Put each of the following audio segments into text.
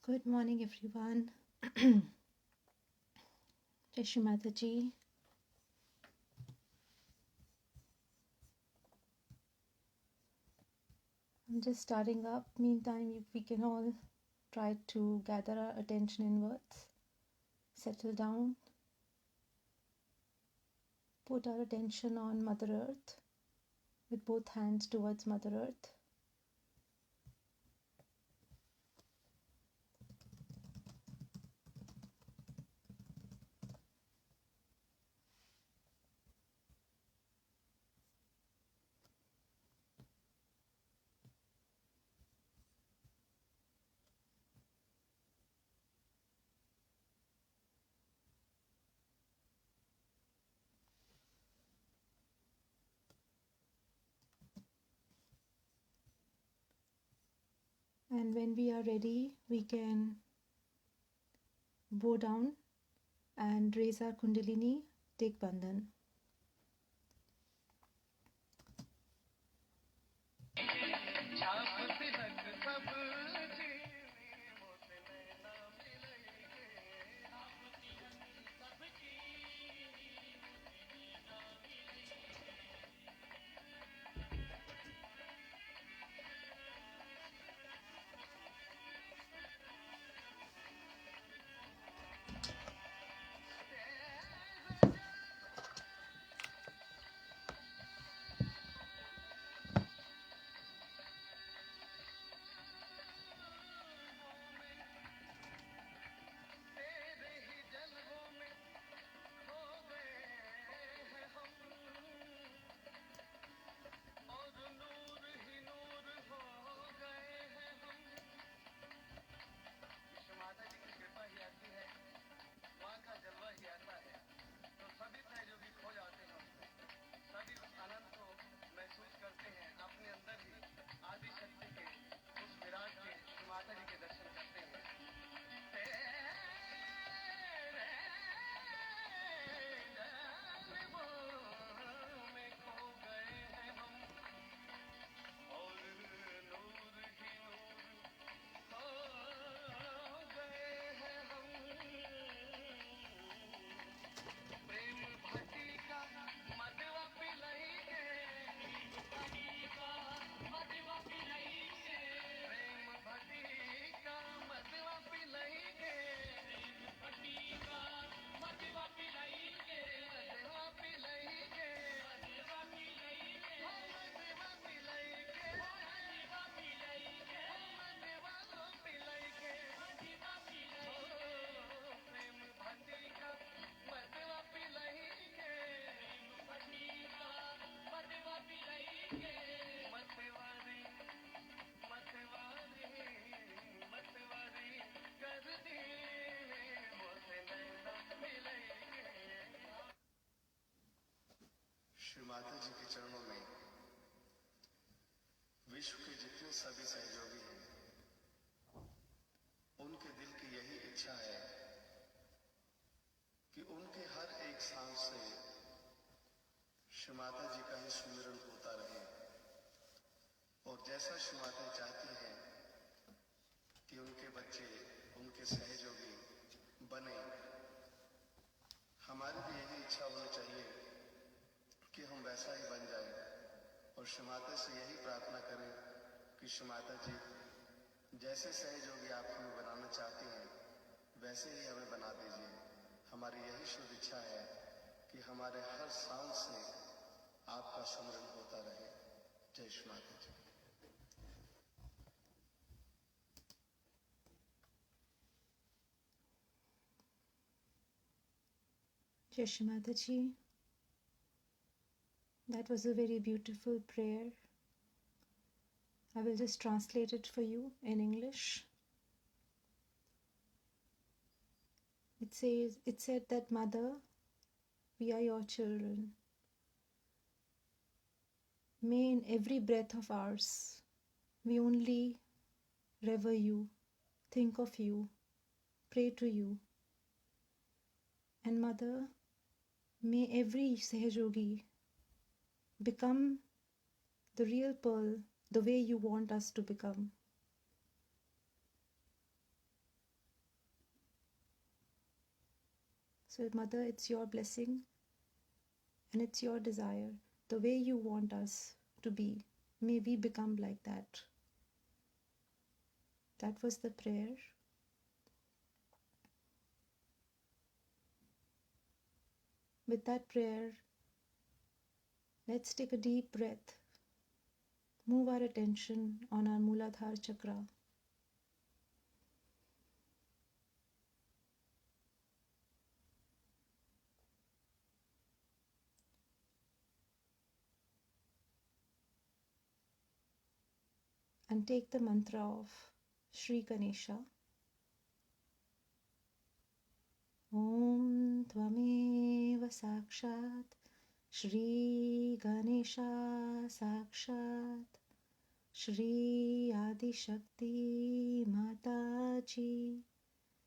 Good morning, everyone. Shri Mataji. I'm just starting up. Meantime, if we can all try to gather our attention inwards, settle down, put our attention on Mother Earth with both hands towards Mother Earth. And when we are ready, we can bow down and raise our Kundalini, take Bandhan. Shri Mata जी के चरणों में विश्व के जितने सभी सहयोगी हैं, उनके दिल की यही इच्छा है कि उनके हर एक सांस से श्री माता जी का ही सुमिरन होता रहे। और जैसा श्री माता चाहती हैं कि उनके बच्चे उनके सहयोगी बने, हमारी भी यही इच्छा होनी चाहिए कि हम वैसा ही बन जाए। और श्री माता से यही प्रार्थना करें कि श्री माता जी जैसे सहयोगी आप हमें बनाना चाहती हैं, वैसे ही हमें बना दीजिए। हमारी यही शुद्ध इच्छा है कि हमारे हर सांस से आपका स्मरण होता रहे। जय श्री माता जी। Jai Shri Mataji. That was a very beautiful prayer. I will just translate it for you in English. It said that, Mother, we are your children. May in every breath of ours, we only revere you, think of you, pray to you. And Mother, may every Sahajogi become the real pearl the way you want us to become. So Mother, it's your blessing and it's your desire. The way you want us to be, may we become like that. That was the prayer. With that prayer, let's take a deep breath. Move our attention on our Muladhara chakra. And take the mantra of Shri Ganesha. Om Tvameva Sakshat Shri Ganesha Sakshat Shri Adi Shakti Mataji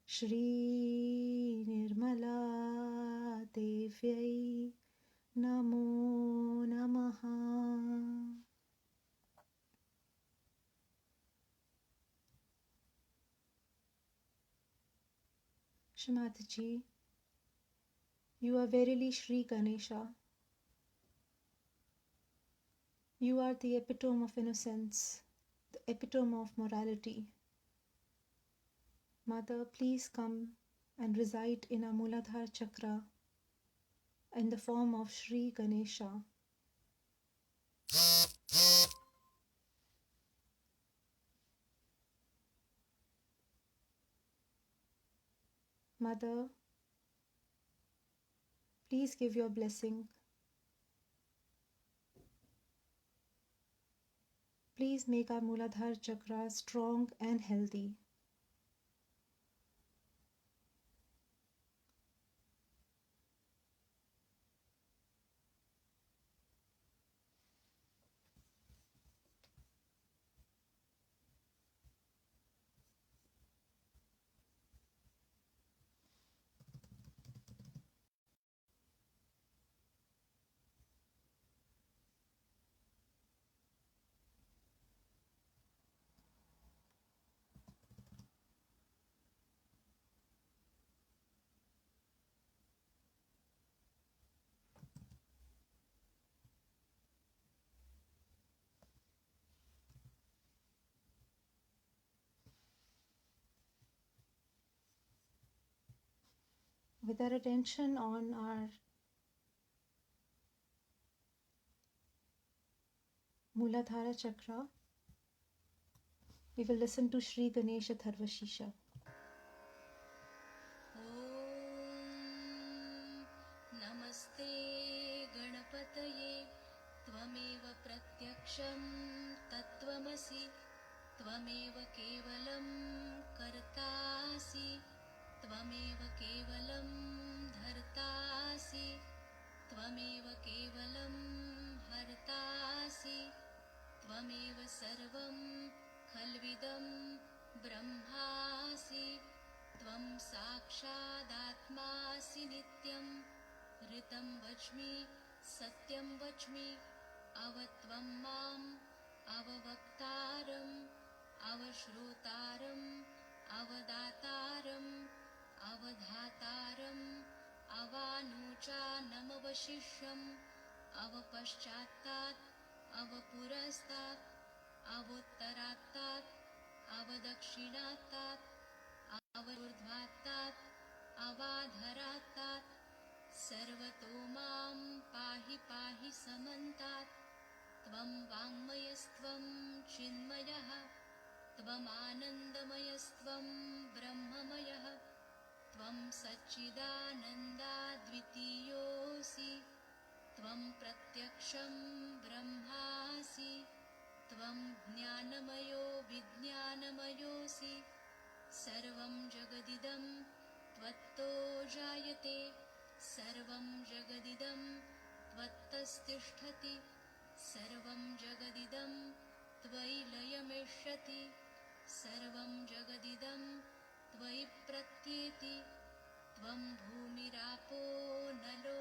Shri Nirmala Devyai Namo Namaha. Shri Mataji, you are verily Shri Ganesha. You are the epitome of innocence, the epitome of morality. Mother, please come and reside in our Muladhara chakra in the form of Shri Ganesha. Mother, please give your blessing. Please make our Muladhara chakra strong and healthy. With our attention on our Muladhara chakra, we will listen to Shri Ganesha Tharvashisha. नमस्ते गणपतये त्वमेव प्रत्यक्षं तत्त्वमसि त्वमेव केवलं कर्तासि त्वमेव केवलं धर्तासि त्वमेव केवलं हर्तासि त्वमेव सर्वं खल्विदं ब्रह्मासि त्वं साक्षादात्मासि नित्यं ऋतं वच्मि सत्यं वच्मि अवत्वं माम् अववक्तारम् अवश्रोतारम् अवदातारम् अवधातारम् अवानुचानमवशिष्यम् अवपश्चात्तात् अवपुरस्तात् अवोत्तरात्तात् अवदक्षिणात्तात् अवऊर्ध्वात्तात् अवाधरात्तात् सर्वतो मां पाहि पाहि समन्तात् त्वं वाङ्मयस्त्वं चिन्मयः त्वमानन्दमयस्त्वं ब्रह्ममयः त्वं सच्चिदानन्दाद्वितीयोऽसि त्वं प्रत्यक्षं ब्रह्मासि त्वं ज्ञानमयो विज्ञानमयोऽसि सर्वं जगदिदं त्वत्तो जायते सर्वं जगदिदं त्वत्तस्तिष्ठति सर्वं जगदिदं त्वयि लयमिष्यति सर्वं जगदिदं त्वयि प्रत्येति त्वं भूमिरापो नलो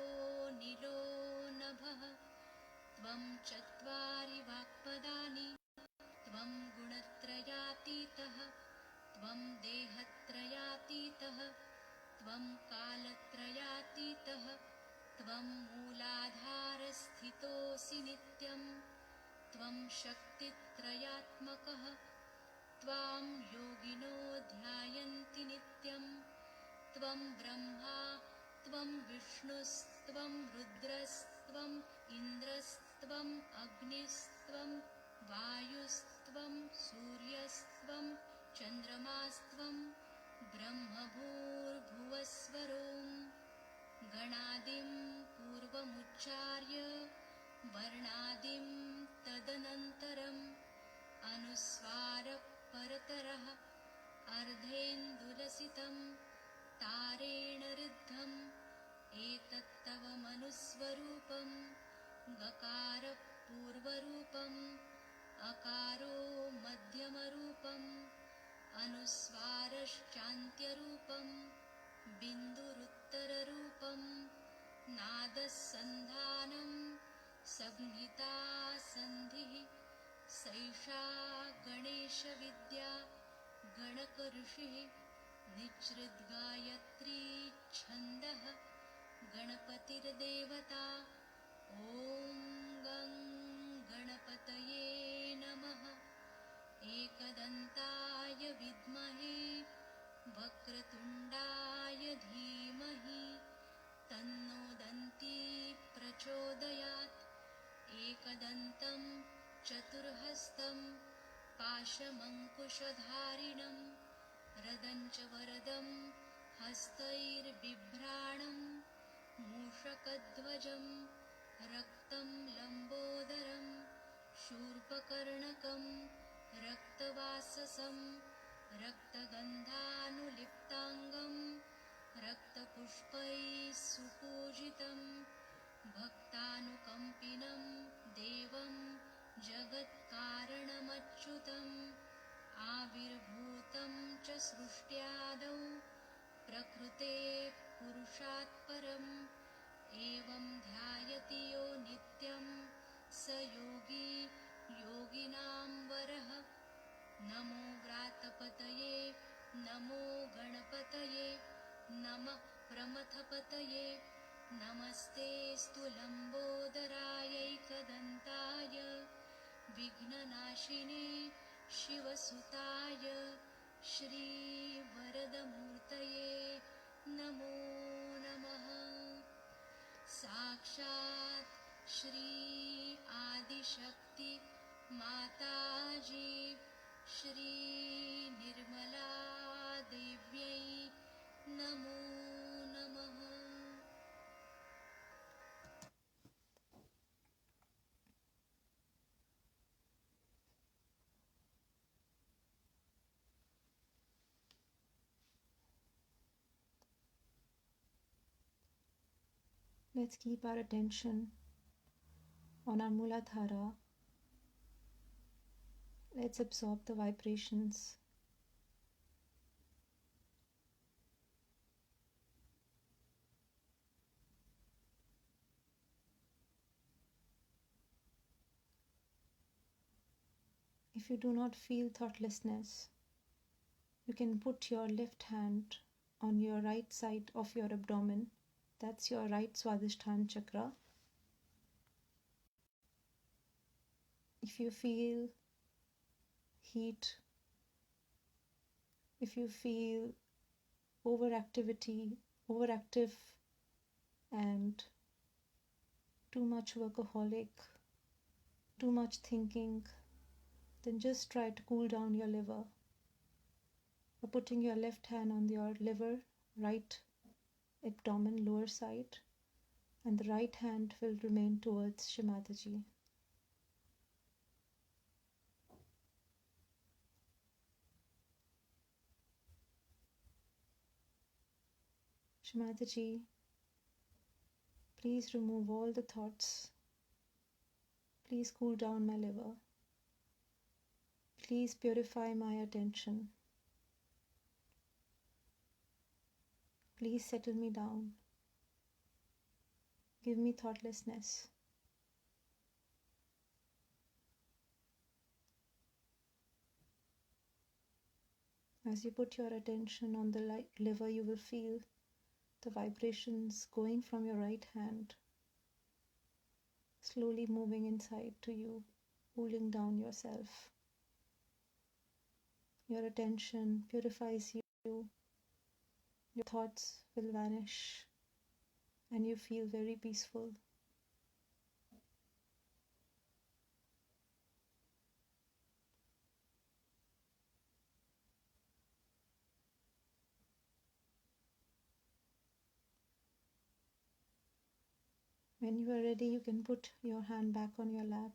निलो नभः त्वं चत्वारि वाक्पदानि त्वं गुणत्रयातीतः त्वं देहत्रयातीतः त्वं कालत्रयातीतः त्वमसि नित्यं त्वं शक्तित्रयात्मकः त्वां योगिनो ध्यायन्ति नित्यं त्वं ब्रह्मा त्वं विष्णुस्त्वं रुद्रस्त्वम् इन्द्रस्त्वम् अग्निस्त्वं वायुस्त्वं सूर्यस्त्वं चन्द्रमास्त्वं ब्रह्मभूर्भुवस्वरों गणादिं पूर्वमुच्चार्य वर्णादिं तदनन्तरम् अनुस्वारपरतरः अर्धेन्दुलसितं तारेण ऋद्धम् एतत्तव मनुस्वरूपं गकारपूर्वरूपम् अकारो मध्यमरूपम् अनुस्वारश्चान्त्यरूपम् बिन्दुरुत्तररूपम् नादस्सन्धानं संहिता सन्धिः सैषा गणेशविद्या गणकऋषिः निच्छ्रिद्गायत्री छन्दः गणपतिर्देवता ॐ गं गणपतये नमः एकदन्ताय विद्महे वक्रतुण्डाय धीमहि तन्नो दन्ती प्रचोदयात् एकदन्तं चतुर्हस्तं पाशमङ्कुशधारिणं रदञ्च वरदं हस्तैर्बिभ्राणं मूषकध्वजं रक्तं लम्बोदरं शूर्पकर्णकं रक्तवाससं रक्तगन्धानुलिप्ताङ्गं रक्तपुष्पैः सुपूजितं भक्तानुकम्पिनं देवं जगत्कारणमच्युतम् आविर्भूतं च सृष्ट्यादौ प्रकृतेः पुरुषात् परम् एवं ध्यायति यो नित्यं स योगी योगिनां वरः नमो व्रातपतये नमो गणपतये नमः प्रमथपतये नमस्तेऽस्तु लम्बोदरायैकदन्ताय विघ्ननाशिने शिवसुताय श्रीवरदमूर्तये नमो नमः साक्षात् श्री आदिशक्ति माताजी श्री निर्मला देव्यै नमो नमः। Let's keep our attention on our Muladhara. Let's absorb the vibrations. If you do not feel thoughtlessness, you can put your left hand on your right side of your abdomen. That's your right Swadhisthana chakra. If you feel heat, if you feel overactive and too much workaholic, too much thinking, then just try to cool down your liver by putting your left hand on your liver, right abdomen, lower side, and the right hand will remain towards Shri Mataji. Shri Mataji, please remove all the thoughts. Please cool down my liver. Please purify my attention. Please settle me down. Give me thoughtlessness. As you put your attention on the liver, you will feel the vibrations going from your right hand, slowly moving inside to you, cooling down yourself. Your attention purifies you, your thoughts will vanish, and you feel very peaceful. When you are ready, you can put your hand back on your lap.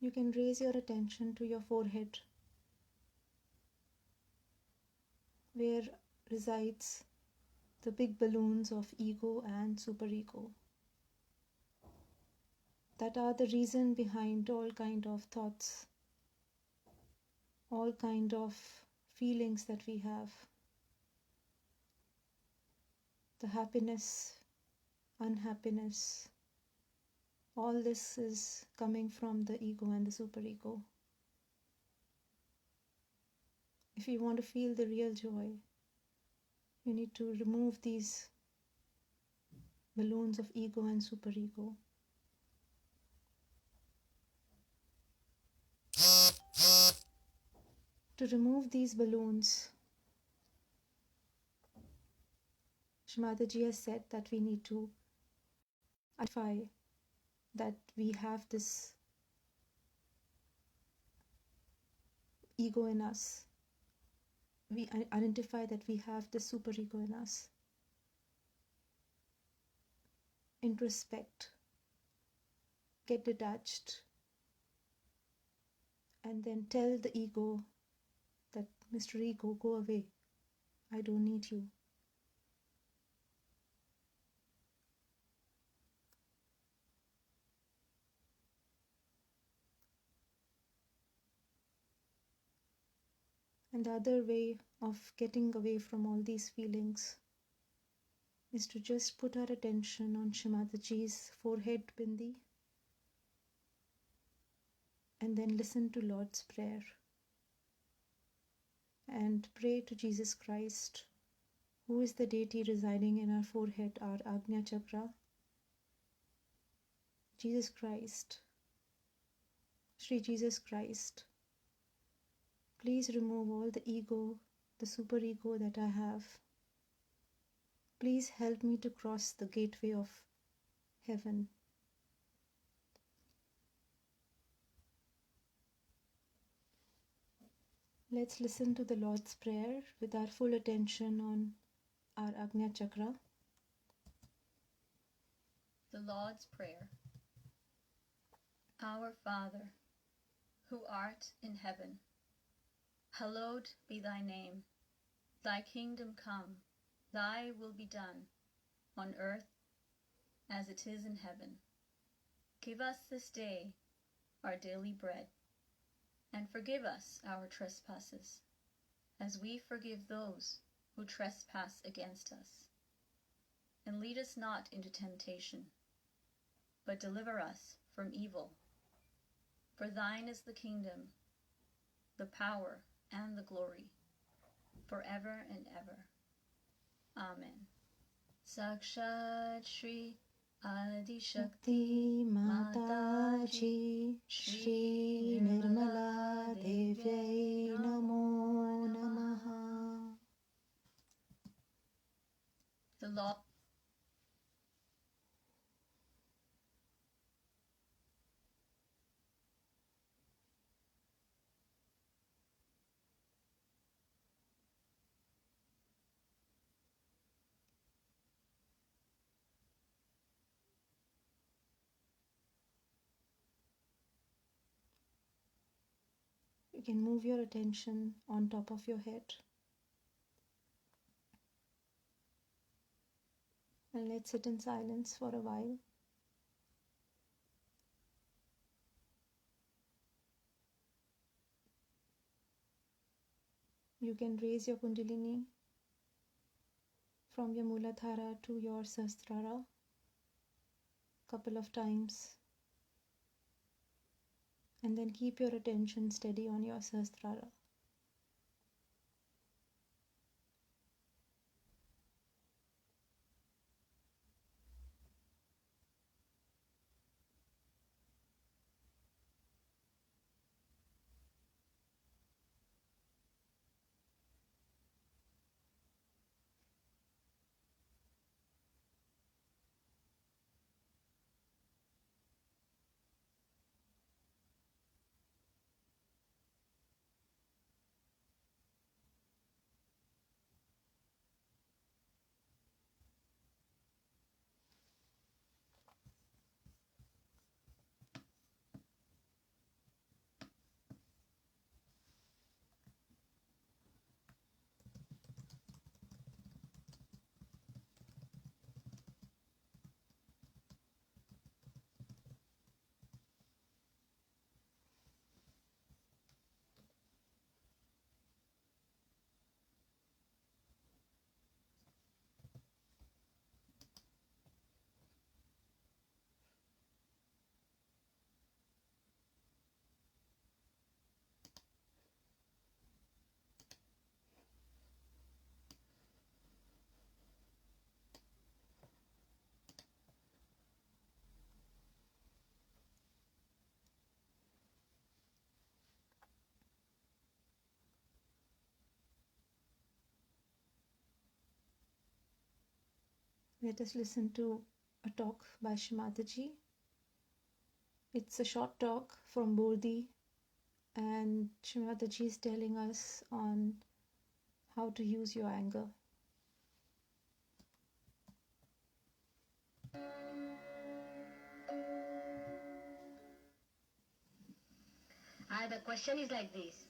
You can raise your attention to your forehead, where resides the big balloons of ego and superego that are the reason behind all kind of thoughts, all kind of feelings that we have, the happiness, unhappiness. All this is coming from the ego and the superego. If you want to feel the real joy, you need to remove these balloons of ego and superego. To remove these balloons, Shri Mataji has said that we need to identify that we have this ego in us. We identify that we have the superego in us. Introspect, get detached, and then tell the ego that, Mr. Ego, go away. I don't need you. And the other way of getting away from all these feelings is to just put our attention on Shri Mataji's forehead bindi and then listen to Lord's Prayer and pray to Jesus Christ, who is the deity residing in our forehead, our Agnya Chakra. Jesus Christ, Shri Jesus Christ, please remove all the ego, the superego that I have. Please help me to cross the gateway of heaven. Let's listen to the Lord's Prayer with our full attention on our Agnya Chakra. The Lord's Prayer. Our Father, who art in heaven, hallowed be thy name. Thy kingdom come, thy will be done, on earth as it is in heaven. Give us this day our daily bread, and forgive us our trespasses, as we forgive those who trespass against us. And lead us not into temptation, but deliver us from evil. For thine is the kingdom, the power, and the glory, forever and ever. Amen. Sakshat Shri Adi Shakti Mataji Shri Nirmala Devyai Namo Namaha. The Lord. You can move your attention on top of your head. And let's sit in silence for a while. You can raise your Kundalini from your Muladhara to your Sahasrara couple of times. And then keep your attention steady on your Sahasrara. Let us listen to a talk by Shri Mataji. It's a short talk from Bodhi, and Shri Mataji is telling us on how to use your anger. The question is like this.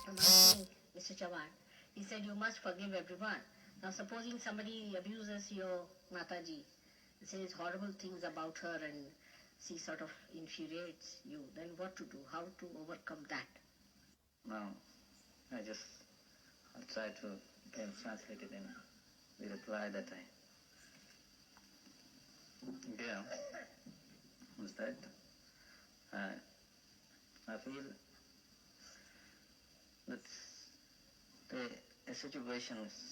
I'm asking Mr. Chavan. He said you must forgive everyone. Now supposing somebody abuses your Mataji, says horrible things about her and she sort of infuriates you, then what to do? How to overcome that? Now, I'll try to translate it in the reply that I gave. Was that I feel that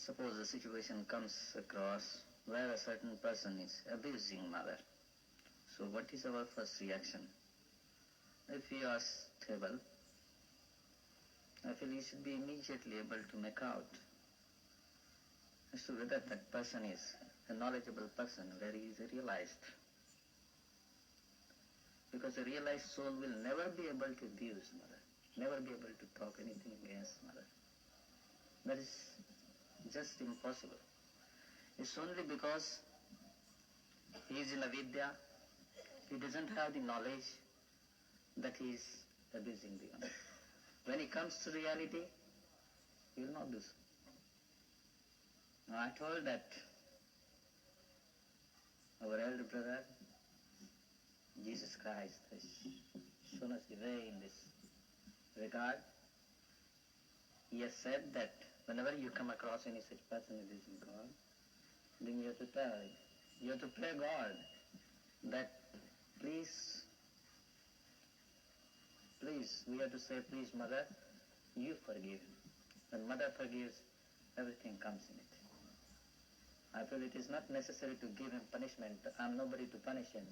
suppose a situation comes across where a certain person is abusing mother. So what is our first reaction? If we are stable, I feel we should be immediately able to make out as to whether that person is a knowledgeable person, where he is realized. Because a realized soul will never be able to abuse mother, never be able to talk anything against mother. That is just impossible. It's only because he is in avidya, he doesn't have the knowledge that he is abusing the mother. When he comes to reality, he will not do so. Now I told that our elder brother, Jesus Christ, has shown us the way in this regard. He has said that whenever you come across any such person abusing God, then you have to pray God that please, we have to say, please mother, you forgive. When mother forgives, everything comes in it. I feel it is not necessary to give him punishment. I am nobody to punish him.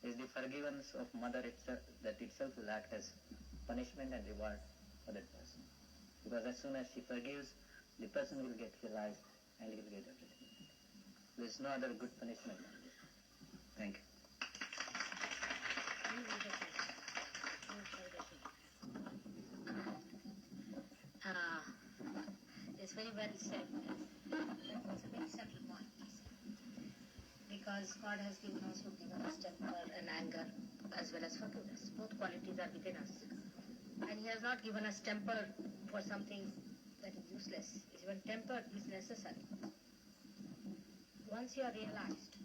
It is the forgiveness of mother itself that itself will act as punishment and reward for that person. Because as soon as she forgives, the person will get realized and he will get everything. There is no other good punishment. Thank you. It's very well said. It's a very subtle point. Because God has given us temper and anger as well as forgiveness. Both qualities are within us. And he has not given us temper for something that is useless. Even temper is necessary. Once you are realized,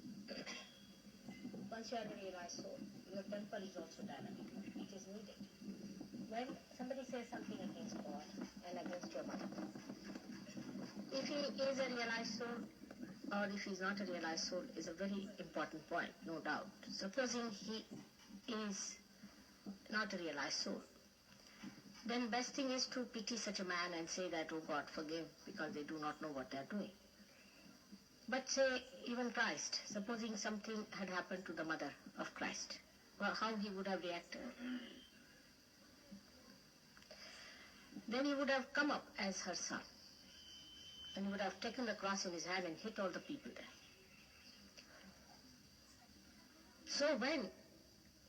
once you are a realized soul, your temper is also dynamic. It is needed. When somebody says something against God and against your mother, if he is a realized soul or if he is not a realized soul is a very important point, no doubt. Supposing he is not a realized soul, then best thing is to pity such a man and say that, oh God, forgive, because they do not know what they are doing. But say, even Christ, supposing something had happened to the mother of Christ, well, how he would have reacted? Then he would have come up as her son, and he would have taken the cross in his hand and hit all the people there. So when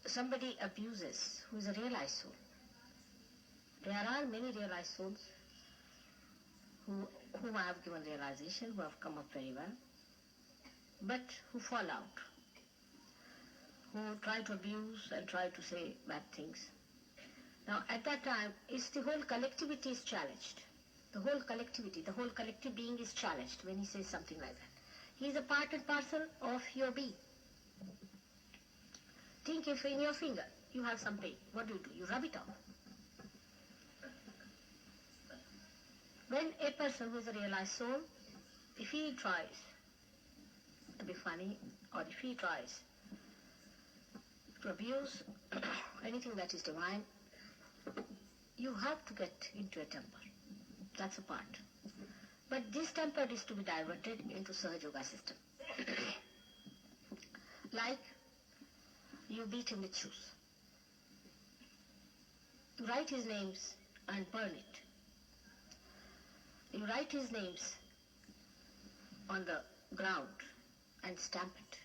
somebody abuses who is a realized soul, there are many realized souls whom I have given realization, who have come up very well, but who fall out, who try to abuse and try to say bad things. Now at that time, it's the whole collectivity is challenged. The whole collectivity, the whole collective being is challenged when he says something like that. He is a part and parcel of your being. Think if in your finger you have some pain, what do? You rub it off. When a person who is a realized soul, if he tries to be funny, or if he tries to abuse anything that is divine, you have to get into a temper. That's a part. But this temper is to be diverted into Sahaja system. Like you beat him with shoes. You write his names and burn it. You write his names on the ground and stamp it.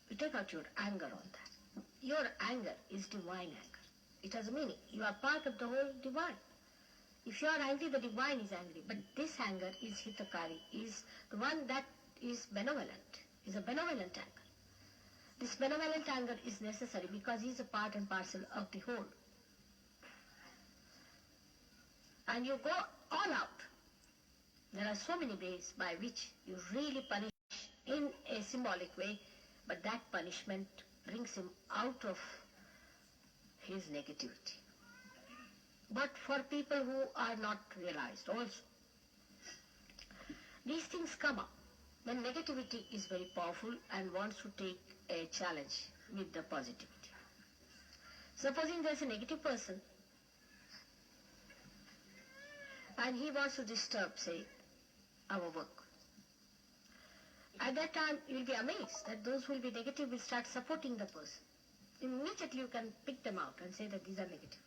You take out your anger on that. Your anger is divine anger. It has a meaning. You are part of the whole divine. If you are angry, the divine is angry. But this anger is hitakari, is the one that is benevolent, is a benevolent anger. This benevolent anger is necessary because he is a part and parcel of the whole. And you go all out. There are so many ways by which you really punish in a symbolic way, but that punishment brings him out of his negativity. But for people who are not realized also, these things come up when negativity is very powerful and wants to take a challenge with the positivity. Supposing there is a negative person and he wants to disturb, say, our work. At that time, you will be amazed that those who will be negative will start supporting the person. Immediately you can pick them out and say that these are negative.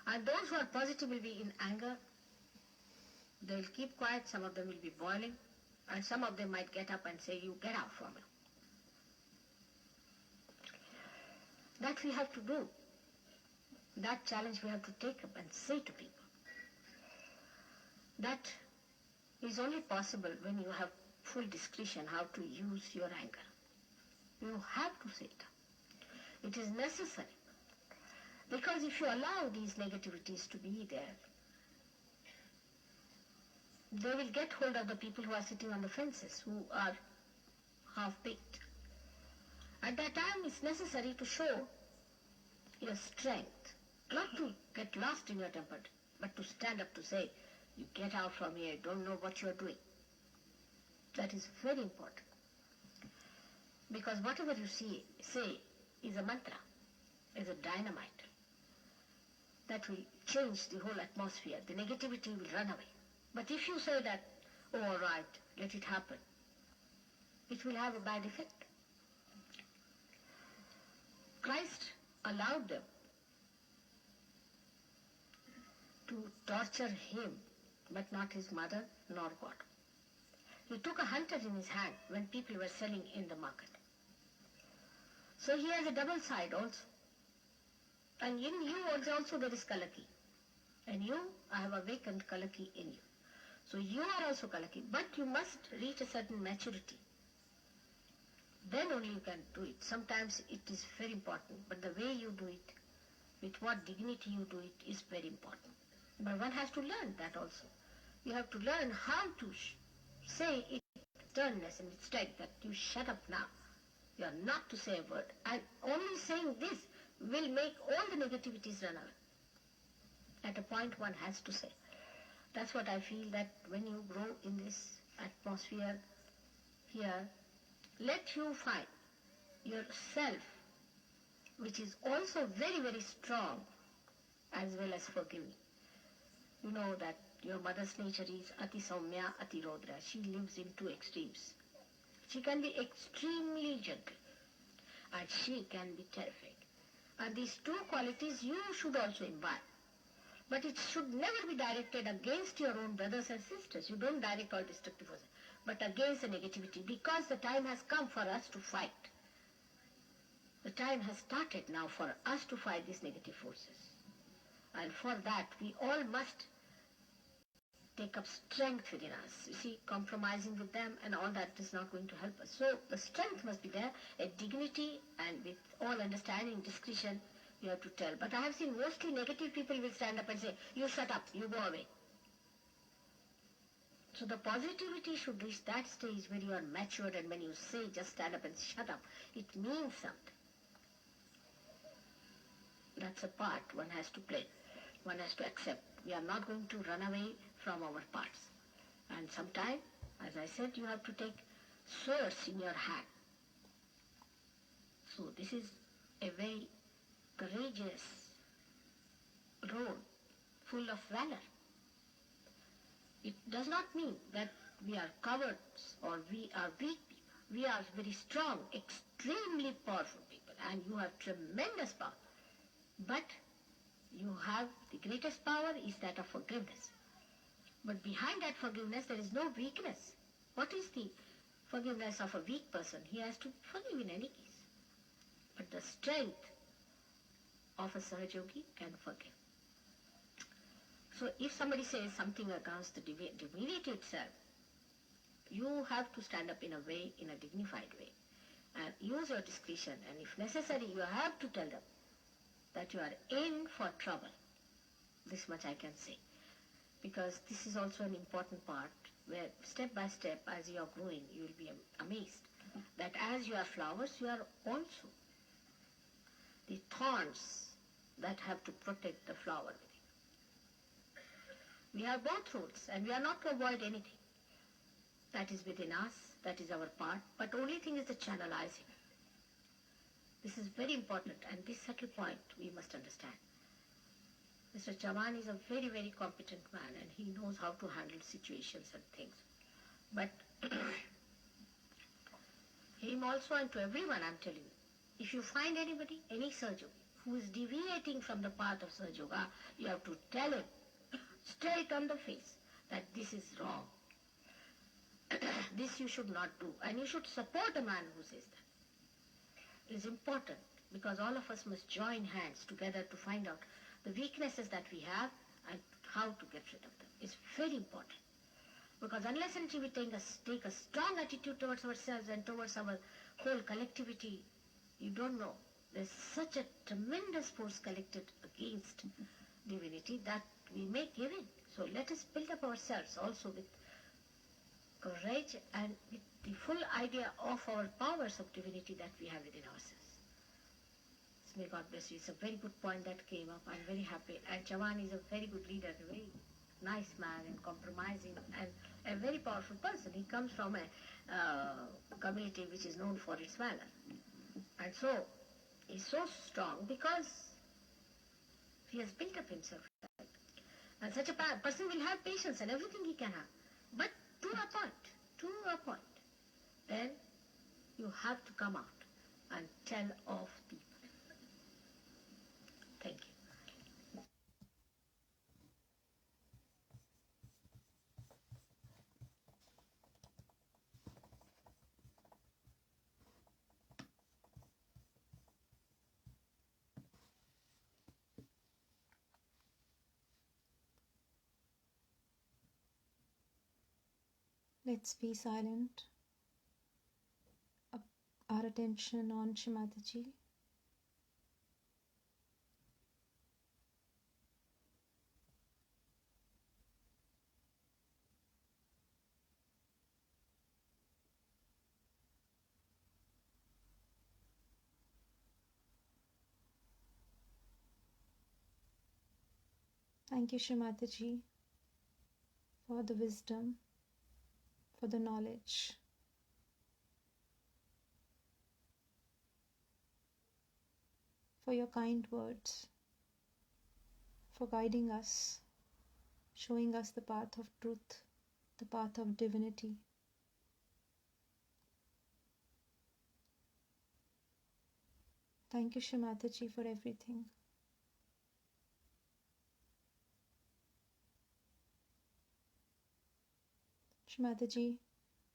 And those who are positive will be in anger. They will keep quiet, some of them will be boiling, and some of them might get up and say, you get out from it. That we have to do. That challenge we have to take up and say to people. That is only possible when you have full discretion how to use your anger. You have to say it. It is necessary. Because if you allow these negativities to be there, they will get hold of the people who are sitting on the fences, who are half-baked. At that time, it's necessary to show your strength, not to get lost in your temper, but to stand up to say, you get out from here, you don't know what you are doing. That is very important. Because whatever you say is a mantra, is a dynamite that will change the whole atmosphere. The negativity will run away. But if you say that, oh, all right, let it happen, it will have a bad effect. Christ allowed them to torture him, but not his mother nor God. He took a hunter in his hand when people were selling in the market. So he has a double side also. And in you also there is Kalaki. And you, I have awakened Kalaki in you. So you are also Kalaki, but you must reach a certain maturity. Then only you can do it. Sometimes it is very important, but the way you do it with what dignity you do it is very important. But one has to learn that also. You have to learn how to say it with sternness and with strength that you shut up now. You are not to say a word. And only saying this will make all the negativities run away. At a point one has to say. That's what I feel, that when you grow in this atmosphere here, let you find yourself, which is also very, very strong as well as forgiving. You know that your mother's nature is Ati Saumya, Ati Rodra. She lives in two extremes. She can be extremely gentle and she can be terrific. And these two qualities you should also imbibe. But it should never be directed against your own brothers and sisters. You don't direct all destructive forces, but against the negativity, because the time has come for us to fight. The time has started now for us to fight these negative forces. And for that, we all must take up strength within us. You see, compromising with them and all that is not going to help us. So the strength must be there, a dignity, and with all understanding, discretion, you have to tell. But I have seen mostly negative people will stand up and say, you shut up, you go away. So the positivity should reach that stage where you are matured, and when you say just stand up and shut up, it means something. That's a part one has to play. One has to accept. We are not going to run away from our parts. And sometimes, as I said, you have to take swords in your hand. So this is a very courageous role, full of valor. It does not mean that we are cowards or we are weak people. We are very strong, extremely powerful people, and you have tremendous power. But you have, the greatest power is that of forgiveness. But behind that forgiveness there is no weakness. What is the forgiveness of a weak person? He has to forgive in any case. But the strength of a Sahajogi can forgive. So if somebody says something against the divinity itself, you have to stand up in a way, in a dignified way, and use your discretion, and if necessary you have to tell them that you are in for trouble. This much I can say. Because this is also an important part where step by step as you are growing you will be amazed that as you are flowers you are also the thorns that have to protect the flower within. We have both roles and we are not to avoid anything. That is within us, that is our part, but only thing is the channelizing. This is very important, and this subtle point we must understand. Mr. Chavan is a very, very competent man and he knows how to handle situations and things. But him also, and to everyone I'm telling you, if you find anybody, any Sahaja, who is deviating from the path of Sahaja Yoga, you have to tell him straight on the face that this is wrong. This you should not do, and you should support a man who says that. It is important because all of us must join hands together to find out the weaknesses that we have and how to get rid of them. It's very important. Because unless until we take a strong attitude towards ourselves and towards our whole collectivity, you don't know. There's such a tremendous force collected against divinity that we may give in. So let us build up ourselves also with courage and with the full idea of our powers of divinity that we have within ourselves. May God bless you. It's a very good point that came up. I'm very happy. And Chavan is a very good leader, a very nice man and compromising and a very powerful person. He comes from a community which is known for its valor. And so he's so strong because he has built up himself. And such a person will have patience and everything he can have. But to a point, then you have to come out and tell of people. Thank you. Let's be silent. Our attention on Shri Mataji. Thank you, Shri Mataji, for the wisdom, for the knowledge. For your kind words, for guiding us, showing us the path of truth, the path of divinity. Thank you, Shri Mataji, for everything. Shri Mataji,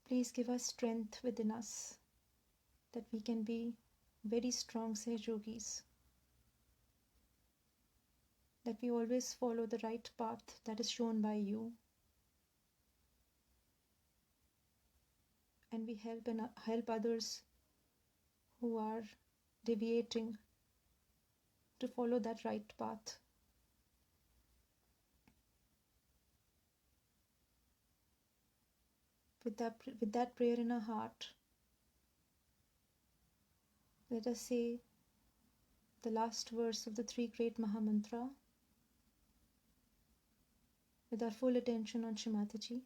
please give us strength within us that we can be very strong Sahajogis, that we always follow the right path that is shown by you, and we help others who are deviating to follow that right path. With that prayer in our heart, let us say the last verse of the three great Mahamantra with our full attention on Shri Mataji.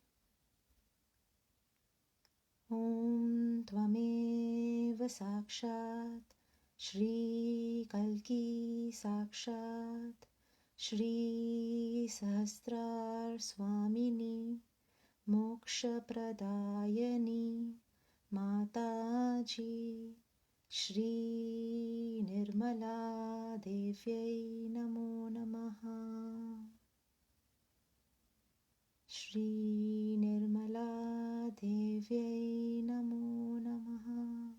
Om Tvameva Sakshat Shri Kalki Sakshat Shri Sahasrar Swamini Moksha Pradayani Mataji Shri Nirmala Devyai Namo Namaha. Shri Nirmala Devyai Namo Namaha.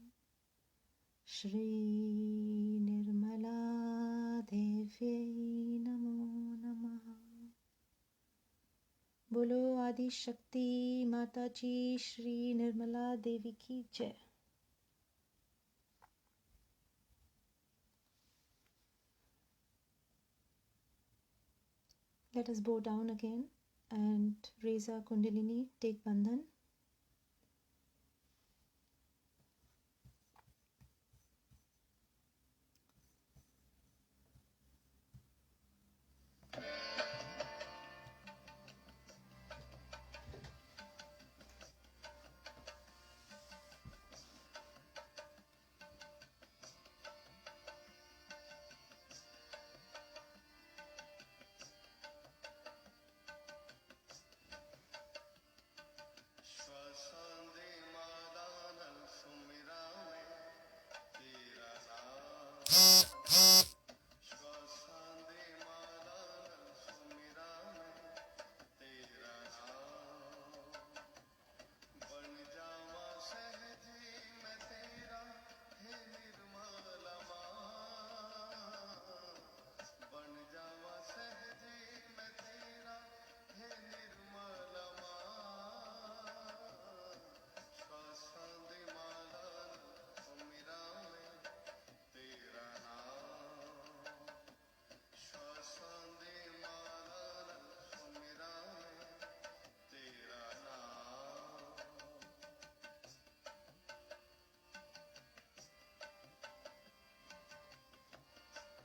Shri Nirmala Devyai Namo Namaha. Bolo Adi Shakti Mataji Shri Nirmala Devi ki Jai. Let us bow down again and raise our Kundalini, take Bandhan.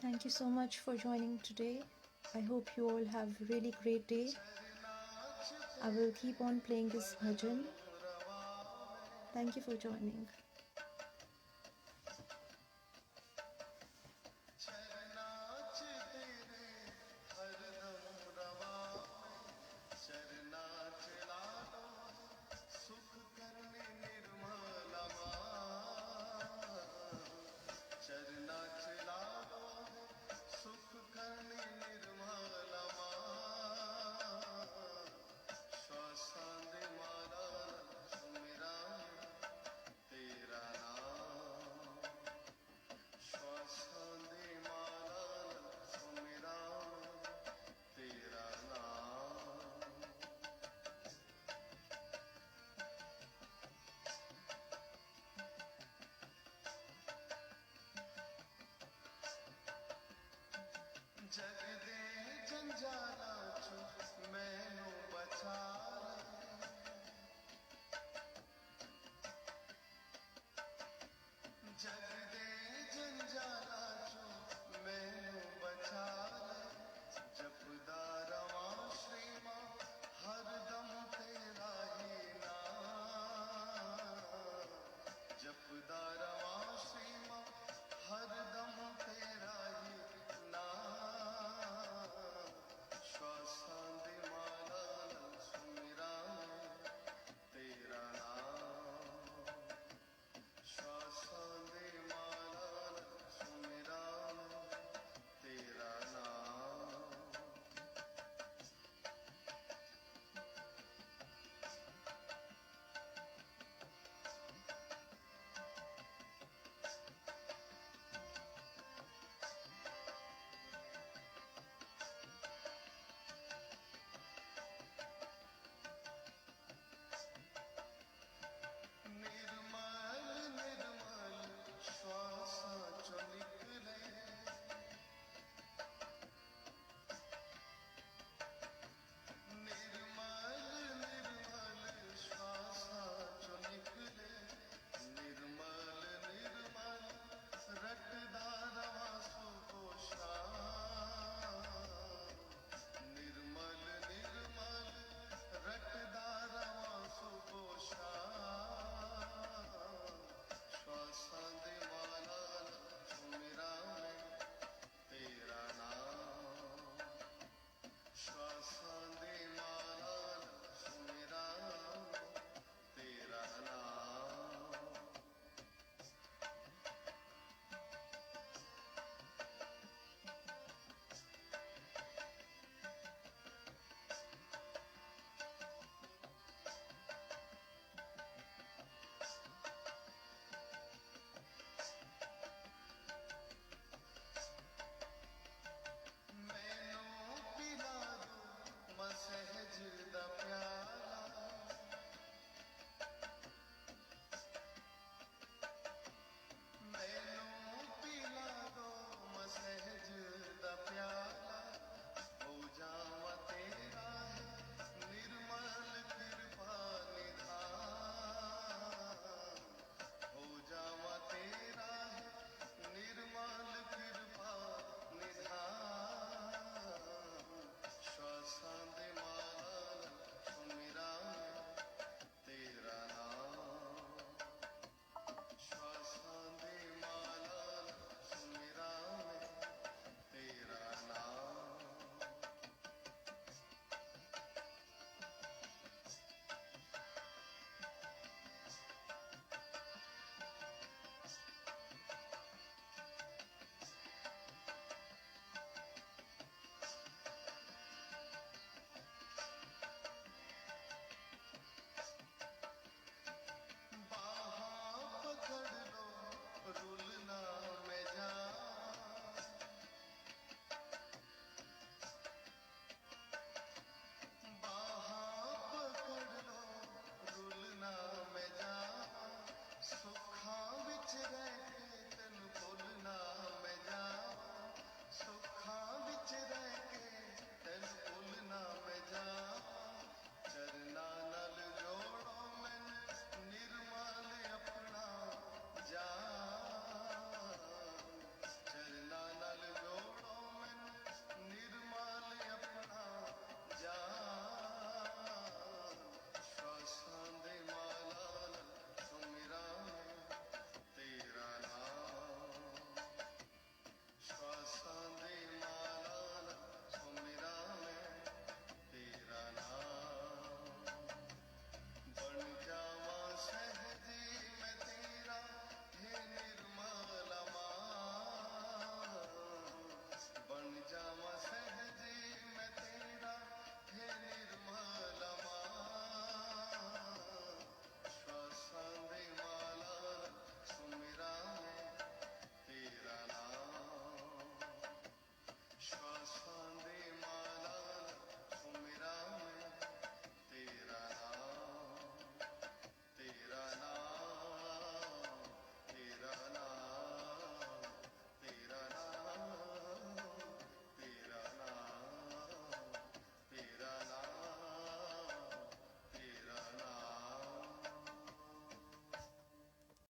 Thank you so much for joining today. I hope you all have a really great day. I will keep on playing this bhajan. Thank you for joining.